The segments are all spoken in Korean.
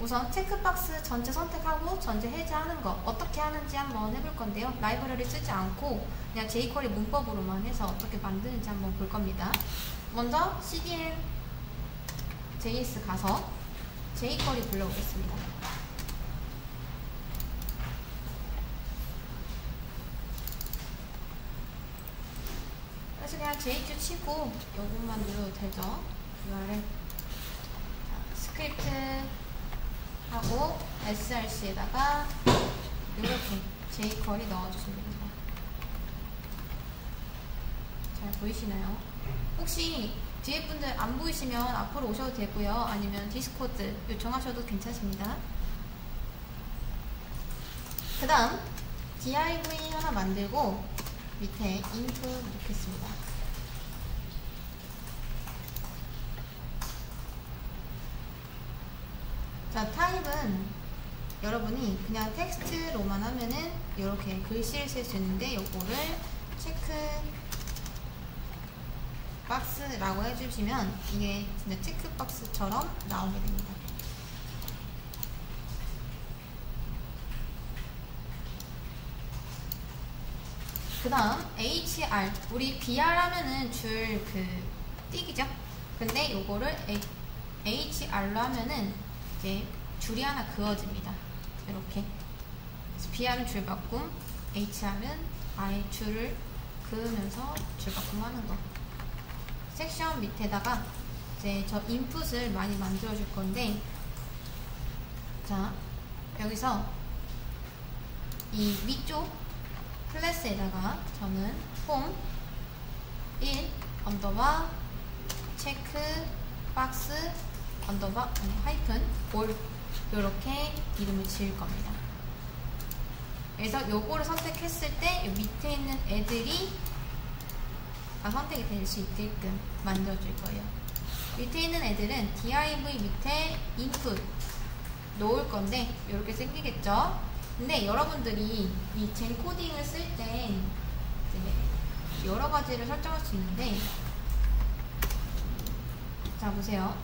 우선 체크박스 전체 선택하고 전체 해제하는 거 어떻게 하는지 한번 해볼 건데요. 라이브러리 쓰지 않고 그냥 jQuery 문법으로만 해서 어떻게 만드는지 한번 볼 겁니다. 먼저 cdn js 가서 jQuery 불러오겠습니다. 그래서 그냥 jq 치고 요것만 눌러도 되죠. URL 스크립트 하고 src에다가 이렇게 jQuery 넣어주시면 됩니다. 잘 보이시나요? 혹시 뒤에 분들 안 보이시면 앞으로 오셔도 되고요. 아니면 디스코드 요청하셔도 괜찮습니다. 그 다음 div 하나 만들고 밑에 input 넣겠습니다. 자, 타입은 여러분이 그냥 텍스트로만 하면은 이렇게 글씨를 쓸 수 있는데 요거를 체크 박스라고 해주시면 이게 진짜 체크박스처럼 나오게 됩니다. 그 다음 HR, 우리 BR 하면은 줄 그 띡이죠? 근데 요거를 HR로 하면은 이제 줄이 하나 그어집니다. 이렇게. 그래서 BR은 줄 바꿈, HR은 아예 줄을 그으면서 줄 바꿈 하는 거. 섹션 밑에다가 이제 저 인풋을 많이 만들어 줄 건데, 자, 여기서 이 위쪽 클래스에다가 저는 폼 1 언더바 체크 박스 언더바 하이픈 올 이렇게 이름을 지을 겁니다. 그래서 요거를 선택했을 때 밑에 있는 애들이 다 선택이 될 수 있게끔 만들어줄 거예요. 밑에 있는 애들은 div 밑에 input 놓을 건데 이렇게 생기겠죠? 근데 여러분들이 이 젠코딩을 쓸 때 여러 가지를 설정할 수 있는데, 자 보세요.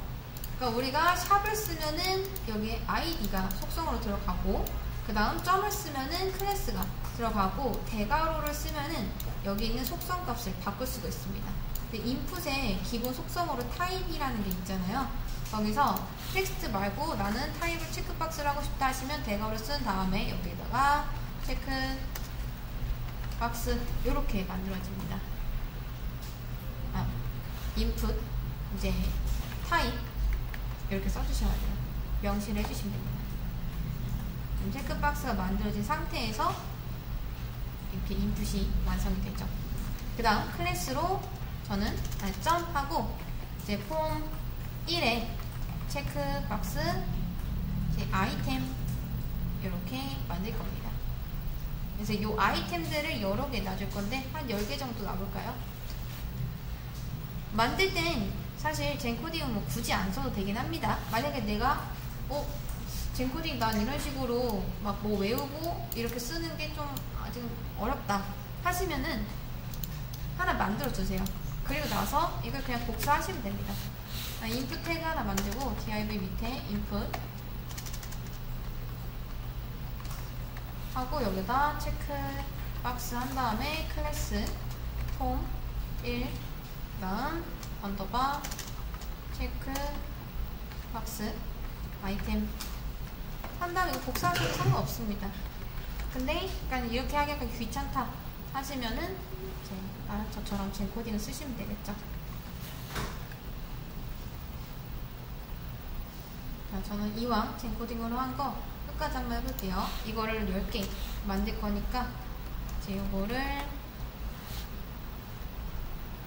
그러니까 우리가 샵을 쓰면은 여기에 id가 속성으로 들어가고, 그 다음 점을 쓰면은 클래스가 들어가고, 대괄호를 쓰면은 여기 있는 속성 값을 바꿀 수가 있습니다. 근데 인풋에 기본 속성으로 타입이라는 게 있잖아요. 거기서 텍스트 말고 나는 타입을 체크박스를 하고 싶다 하시면 대괄호를 쓴 다음에 여기에다가 체크박스 이렇게 만들어집니다. 인풋 이제 타입 이렇게 써주셔야 돼요. 명시를 해주시면 됩니다. 체크박스가 만들어진 상태에서 이렇게 인풋이 완성이 되죠. 그 다음 클래스로 저는 점하고 이제 폼 1에 체크박스 이제 아이템 이렇게 만들 겁니다. 그래서 이 아이템들을 여러 개 놔줄 건데 한 10개 정도 놔볼까요? 만들 땐 사실 젠코딩은 뭐 굳이 안 써도 되긴 합니다. 만약에 내가 젠코딩 난 이런 식으로 막 뭐 외우고 이렇게 쓰는 게 좀 아직 어렵다 하시면은 하나 만들어 주세요. 그리고 나서 이걸 그냥 복사하시면 됩니다. 인풋 태그 하나 만들고 div 밑에 인풋 하고 여기다 체크 박스 한 다음에 클래스 폼 1 다음 언더바 체크 박스 아이템 한 다음에 이거 복사하셔도 상관없습니다. 근데 약간 이렇게 하기 약간 귀찮다 하시면은 이제 저처럼 젠코딩을 쓰시면 되겠죠. 자, 저는 이왕 젠코딩으로 한 거 끝까지 한번 해볼게요. 이거를 10개 만들 거니까 이제 요거를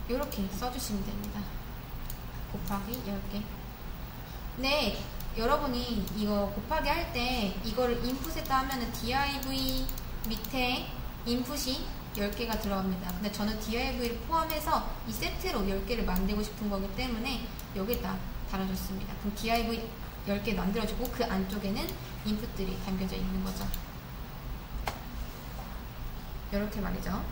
이렇게 써주시면 됩니다. 곱하기 10개. 네, 여러분이 이거 곱하기 할 때 이거를 인풋에다 하면은 div 밑에 인풋이 10개가 들어갑니다. 근데 저는 div를 포함해서 이 세트로 10개를 만들고 싶은 거기 때문에 여기다 달아줬습니다. 그럼 div 10개 만들어주고 그 안쪽에는 인풋들이 담겨져 있는 거죠. 이렇게 말이죠.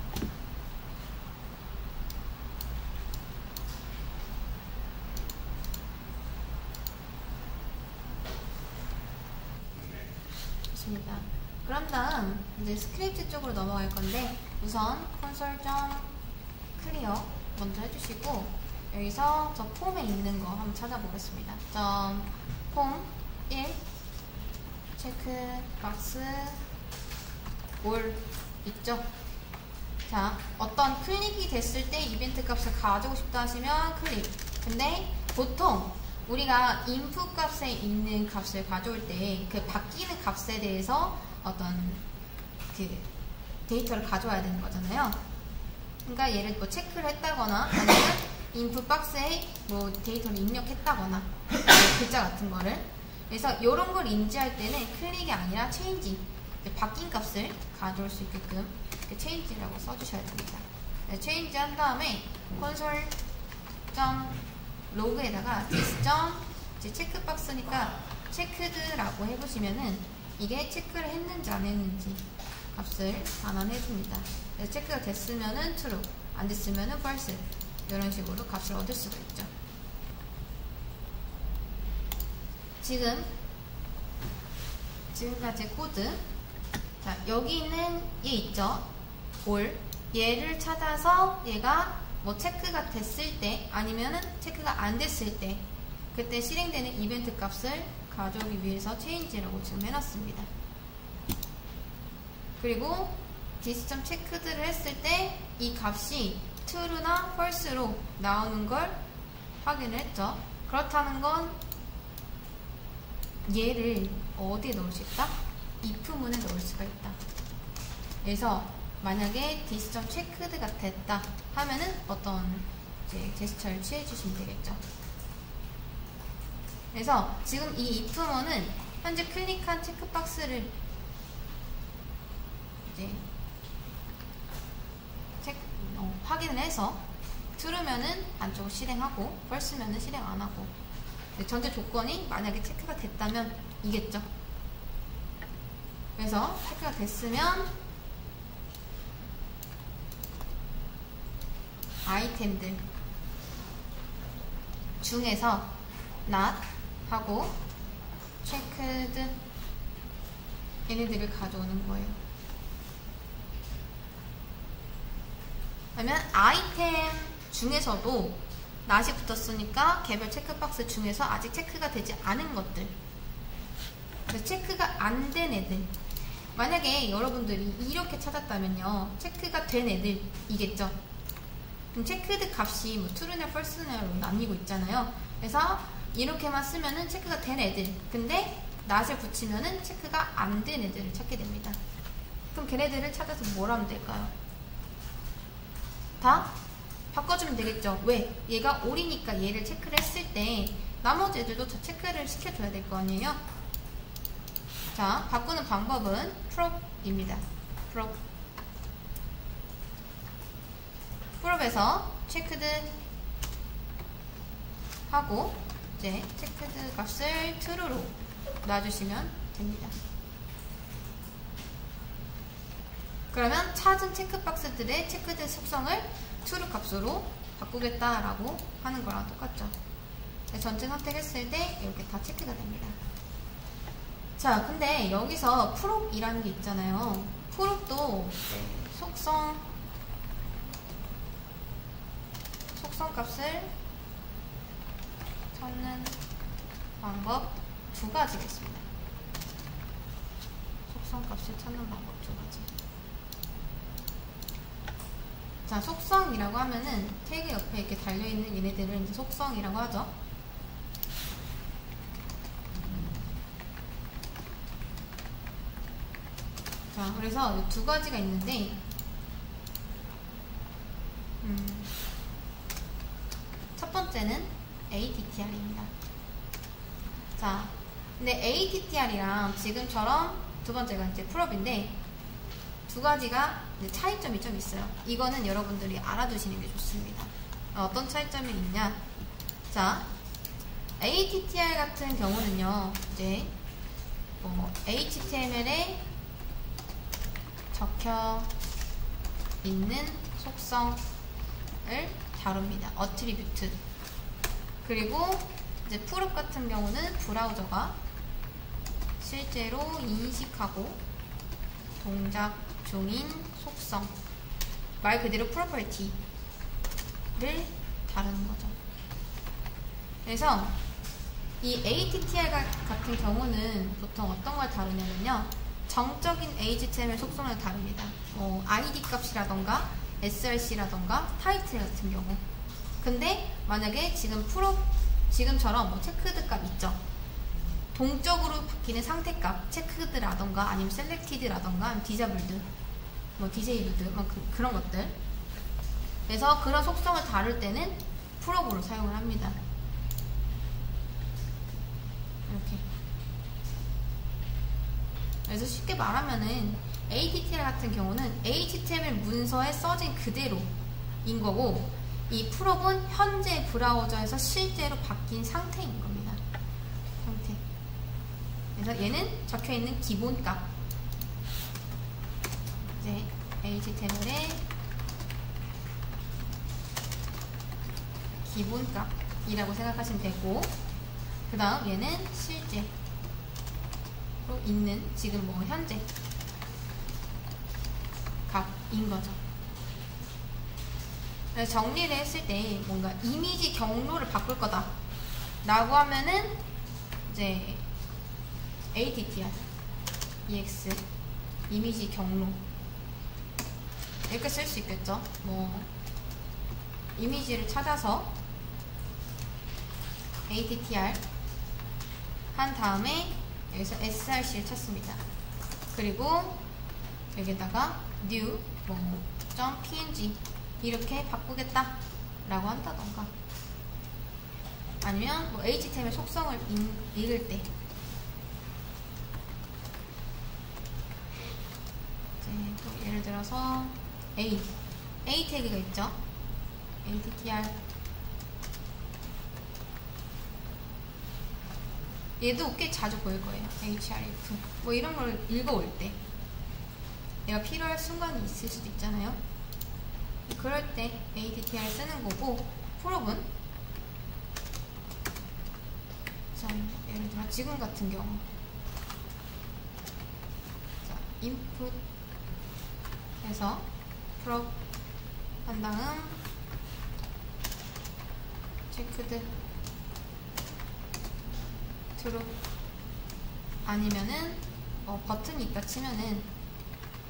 좋습니다. 그런 다음 이제 스크립트 쪽으로 넘어갈 건데 우선 console.clear 먼저 해주시고 여기서 저 폼에 있는 거 한번 찾아보겠습니다. 폼 1 체크박스 올 있죠? 자, 어떤 클릭이 됐을 때 이벤트 값을 가지고 싶다 하시면 클릭. 근데 보통 우리가 input 값에 있는 값을 가져올 때 그 바뀌는 값에 대해서 어떤 그 데이터를 가져와야 되는 거잖아요. 그러니까 얘를 뭐 체크를 했다거나 아니면 input 박스에 뭐 데이터를 입력했다거나 글자 같은 거를. 그래서 이런 걸 인지할 때는 클릭이 아니라 change, 바뀐 값을 가져올 수 있게끔 change라고 써주셔야 됩니다. change 한 다음에 console.log에다가 this. 이제 체크박스니까 checked라고 해보시면은 이게 체크를 했는지 안 했는지 값을 반환해줍니다. 체크가 됐으면은 true, 안 됐으면은 false, 이런 식으로 값을 얻을 수가 있죠. 지금까지 코드. 자, 여기 있는 얘 있죠? 올. 얘를 찾아서 얘가 뭐 체크가 됐을 때 아니면은 체크가 안 됐을 때 그때 실행되는 이벤트 값을 가져오기 위해서 change라고 지금 해놨습니다. 그리고 this.checked를 했을 때 이 값이 true나 false로 나오는 걸 확인을 했죠. 그렇다는 건 얘를 어디에 넣을 수 있다? if문에 넣을 수가 있다. 그래서 만약에 this.checked가 됐다 하면은 어떤 이제 제스처를 취해 주시면 되겠죠. 그래서 지금 이 if문은 현재 클릭한 체크박스를 이제 확인을 해서 true면은 안쪽으로 실행하고 false면은 실행 안 하고, 전제 조건이 만약에 체크가 됐다면 이겠죠. 그래서 체크가 됐으면 아이템들 중에서 not 하고 checked 얘네들을 가져오는 거예요. 그러면 아이템 중에서도 not이 붙었으니까 개별 체크박스 중에서 아직 체크가 되지 않은 것들, 그래서 체크가 안 된 애들, 만약에 여러분들이 이렇게 찾았다면요 체크가 된 애들이겠죠. 그럼 체크드 값이 뭐 true나 false나로 나뉘고 있잖아요. 그래서 이렇게만 쓰면은 체크가 된 애들, 근데 not을 붙이면은 체크가 안 된 애들을 찾게 됩니다. 그럼 걔네들을 찾아서 뭘 하면 될까요? 다 바꿔주면 되겠죠. 왜? 얘가 올이니까 얘를 체크를 했을 때 나머지 애들도 다 체크를 시켜줘야 될 거 아니에요. 자, 바꾸는 방법은 prop입니다. prop에서 체크드 하고 이제 체크드 값을 true로 놔주시면 됩니다. 그러면 찾은 체크박스들의 체크드 속성을 true 값으로 바꾸겠다라고 하는 거랑 똑같죠. 전체 선택했을 때 이렇게 다 체크가 됩니다. 자, 근데 여기서 prop이라는 게 있잖아요. prop도 속성 값을 찾는 방법 두 가지가 있습니다. 속성 값을 찾는 방법 두 가지. 자, 속성이라고 하면은 태그 옆에 이렇게 달려있는 얘네들을 이제 속성이라고 하죠. 자, 그래서 두 가지가 있는데, 첫 번째는 ATTR입니다. 자, 근데 ATTR이랑 지금처럼 두 번째가 이제 prop인데, 두 가지가 이제 차이점이 좀 있어요. 이거는 여러분들이 알아두시는 게 좋습니다. 어떤 차이점이 있냐? 자, ATTR 같은 경우는요, 이제 HTML에 적혀 있는 속성을 다룹니다. 어트리뷰트. 그리고 이제 prop 같은 경우는 브라우저가 실제로 인식하고 동작 중인 속성, 말 그대로 프로퍼티를 다루는 거죠. 그래서 이 ATTR 같은 경우는 보통 어떤 걸 다루냐면요, 정적인 HTML 속성을 다룹니다. ID 값이라던가 src라던가 타이틀 같은 경우. 근데 만약에 지금처럼 뭐 체크드 값 있죠, 동적으로 바뀌는 상태값, 체크드라던가 아니면 셀렉티드라던가 디자블드, 뭐 디세이블드, 뭐 그런 것들. 그래서 그런 속성을 다룰 때는 프로브를 사용을 합니다. 이렇게. 그래서 쉽게 말하면은 ATTR 같은 경우는 HTML 문서에 써진 그대로인 거고, 이 프롭은 현재 브라우저에서 실제로 바뀐 상태인 겁니다. 상태. 그래서 얘는 적혀있는 기본값, 이제 HTML의 기본값이라고 생각하시면 되고, 그 다음 얘는 실제로 있는 지금 뭐 현재 값인 거죠. 그래서 정리를 했을 때 뭔가 이미지 경로를 바꿀 거다 라고 하면은 이제 ATTR EX 이미지 경로 이렇게 쓸 수 있겠죠. 뭐 이미지를 찾아서 ATTR 한 다음에 여기서 src를 찾습니다. 그리고 여기다가 new .png 이렇게 바꾸겠다 라고 한다던가, 아니면 뭐 HTML 속성을 읽을 때 이제 또 예를 들어서 A 태그가 있죠. ATTR 얘도 꽤 자주 보일 거예요. href 뭐 이런 걸 읽어올 때 얘가 필요할 순간이 있을 수도 있잖아요. 그럴 때 ATTR 쓰는 거고, 프롭은 자, 예를 들어 지금 같은 경우 자, input 해서 프롭 한 다음 체크드 true 아니면은 버튼이 있다 치면은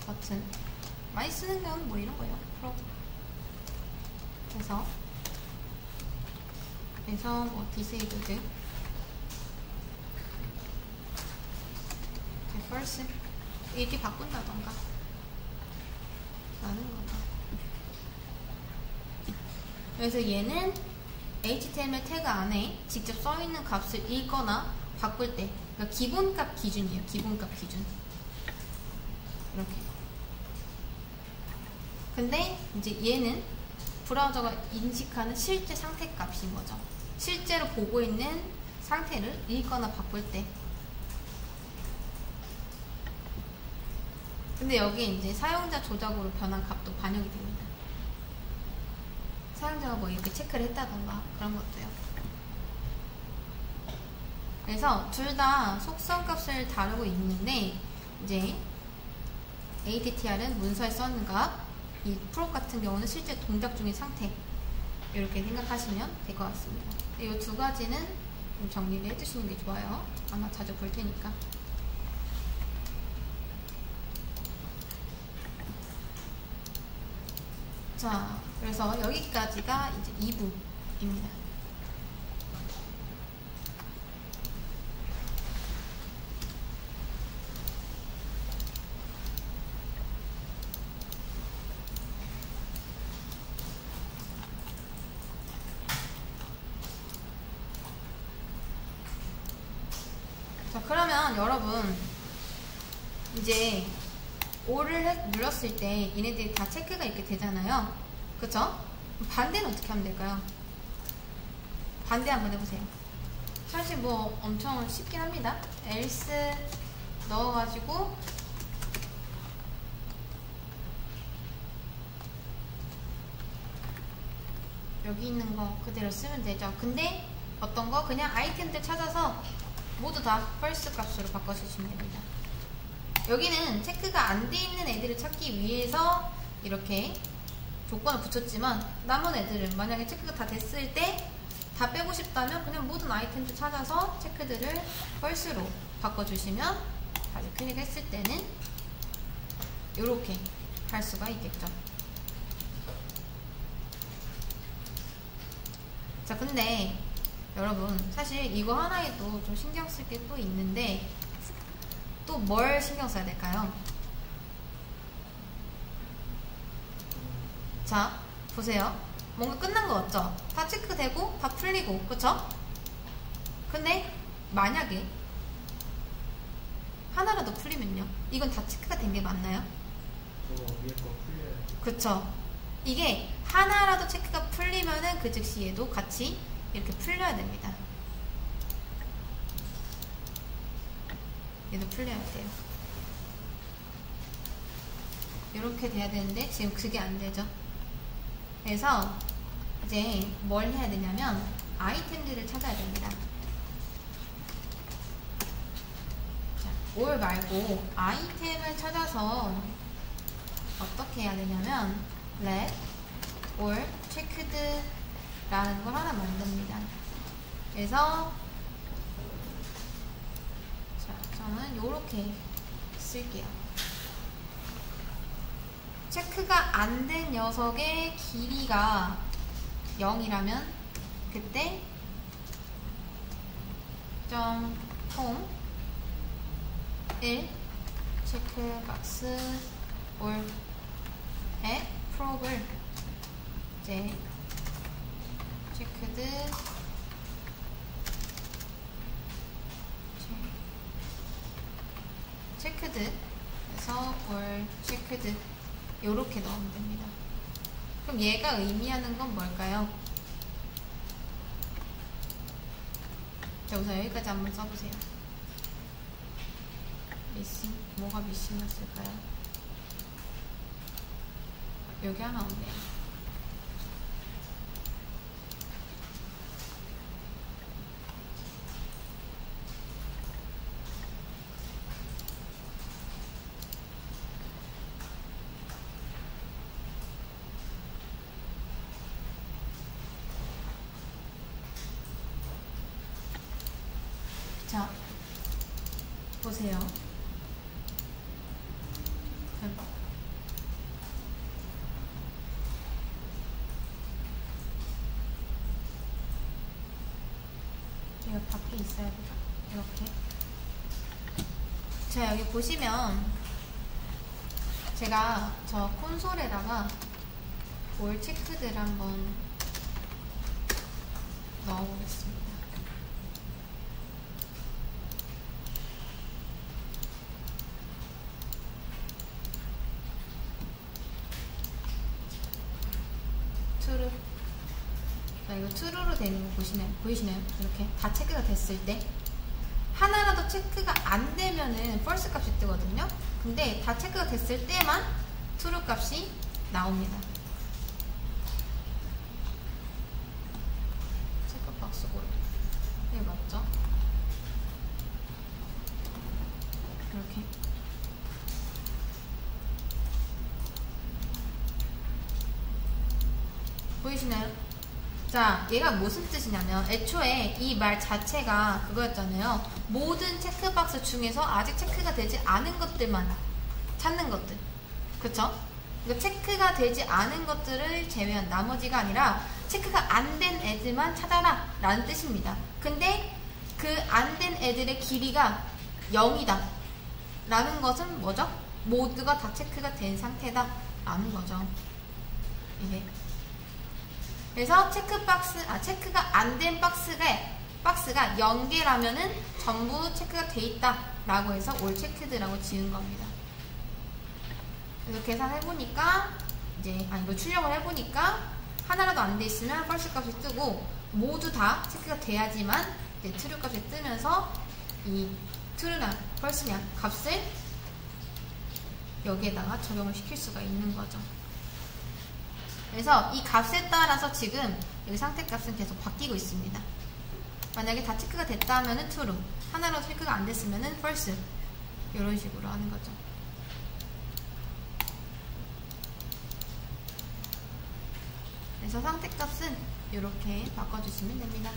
버튼 많이 쓰는 경우는 뭐 이런 거예요. 프롭 해서 뭐 disabled false 이렇게 바꾼다던가 라는 거죠. 그래서 얘는 HTML 태그 안에 직접 써있는 값을 읽거나 바꿀 때, 그러니까 기본값 기준이에요. 기본값 기준. 이렇게. 근데 이제 얘는 브라우저가 인식하는 실제 상태 값인 거죠. 실제로 보고 있는 상태를 읽거나 바꿀 때. 근데 여기에 이제 사용자 조작으로 변한 값도 반영이 됩니다. 사용자가 뭐 이렇게 체크를 했다던가 그런 것도요. 그래서 둘 다 속성 값을 다루고 있는데, 이제 ATTR은 문서에 써있는 값, 이 프롭 같은 경우는 실제 동작 중인 상태, 이렇게 생각하시면 될 것 같습니다. 이 두 가지는 좀 정리를 해주시는 게 좋아요. 아마 자주 볼 테니까. 자, 그래서 여기까지가 이제 2부입니다. 자, 그러면 여러분 이제 5를 눌렀을 때 얘네들이 다 체크가 이렇게 되잖아요. 그쵸? 반대는 어떻게 하면 될까요? 반대 한번 해보세요. 사실 뭐 엄청 쉽긴 합니다. else 넣어가지고 여기 있는 거 그대로 쓰면 되죠. 근데 어떤 거? 그냥 아이템들 찾아서 모두 다 false 값으로 바꿔주시면 됩니다. 여기는 체크가 안 돼 있는 애들을 찾기 위해서 이렇게 조건을 붙였지만 남은 애들은 만약에 체크가 다 됐을 때 다 빼고 싶다면 그냥 모든 아이템들 찾아서 체크들을 false로 바꿔주시면 다시 클릭했을 때는 이렇게 할 수가 있겠죠. 자, 근데 여러분 사실 이거 하나에도 좀 신경 쓸 게 또 있는데 또 뭘 신경 써야 될까요? 자, 보세요. 뭔가 끝난 거 같죠? 다 체크되고 다 풀리고, 그쵸? 근데 만약에 하나라도 풀리면요, 이건 다 체크가 된 게 맞나요? 위에 거 풀려요. 그쵸? 이게 하나라도 체크가 풀리면은 그 즉시 얘도 같이 이렇게 풀려야 됩니다. 얘도 풀려야 돼요. 이렇게 돼야 되는데 지금 그게 안 되죠. 그래서 이제 뭘 해야 되냐면 아이템들을 찾아야 됩니다. 자, 올 말고 아이템을 찾아서 어떻게 해야 되냐면 let or checked라는 걸 하나 만듭니다. 그래서 자, 저는 요렇게 쓸게요. 체크가 안 된 녀석의 길이가 0이라면 그때 .home 1 체크박스 or at prob을 이제 체크드 그래서 or 체크드 요렇게 넣으면 됩니다. 그럼 얘가 의미하는 건 뭘까요? 자, 우선 여기까지 한번 써보세요. 미싱, 뭐가 미싱이었을까요? 여기 하나 없네요. 자, 보세요. 이거 밖에 있어야 돼요. 이렇게. 자, 여기 보시면 제가 저 콘솔에다가 올 체크들을 한번 넣어보겠습니다. 트루. 자, 이거 트루로 되는 거 보이시나요? 이렇게 다 체크가 됐을 때 하나라도 체크가 안 되면은 false 값이 뜨거든요. 근데 다 체크가 됐을 때만 true 값이 나옵니다. 체크박스 골. 이게 맞죠? 이렇게. 보이시나요? 자, 얘가 무슨 뜻이냐면 애초에 이 말 자체가 그거였잖아요. 모든 체크박스 중에서 아직 체크가 되지 않은 것들만 찾는 것들. 그쵸? 그러니까 체크가 되지 않은 것들을 제외한 나머지가 아니라 체크가 안 된 애들만 찾아라 라는 뜻입니다. 근데 그 안 된 애들의 길이가 0이다 라는 것은 뭐죠? 모두가 다 체크가 된 상태다 라는 거죠. 이게. 그래서 체크가 안 된 박스가 0개라면은 전부 체크가 돼 있다 라고 해서 올 체크드라고 지은 겁니다. 그래서 계산해보니까 이거 출력을 해보니까 하나라도 안 돼 있으면 false 값이 뜨고 모두 다 체크가 돼야지만 이제 true 값이 뜨면서 이 true냐 false냐 값을 여기에다가 적용을 시킬 수가 있는 거죠. 그래서 이 값에 따라서 지금 여기 상태 값은 계속 바뀌고 있습니다. 만약에 다 체크가 됐다 하면은 true, 하나로 체크가 안 됐으면은 false. 이런 식으로 하는 거죠. 그래서 상태값은 이렇게 바꿔주시면 됩니다.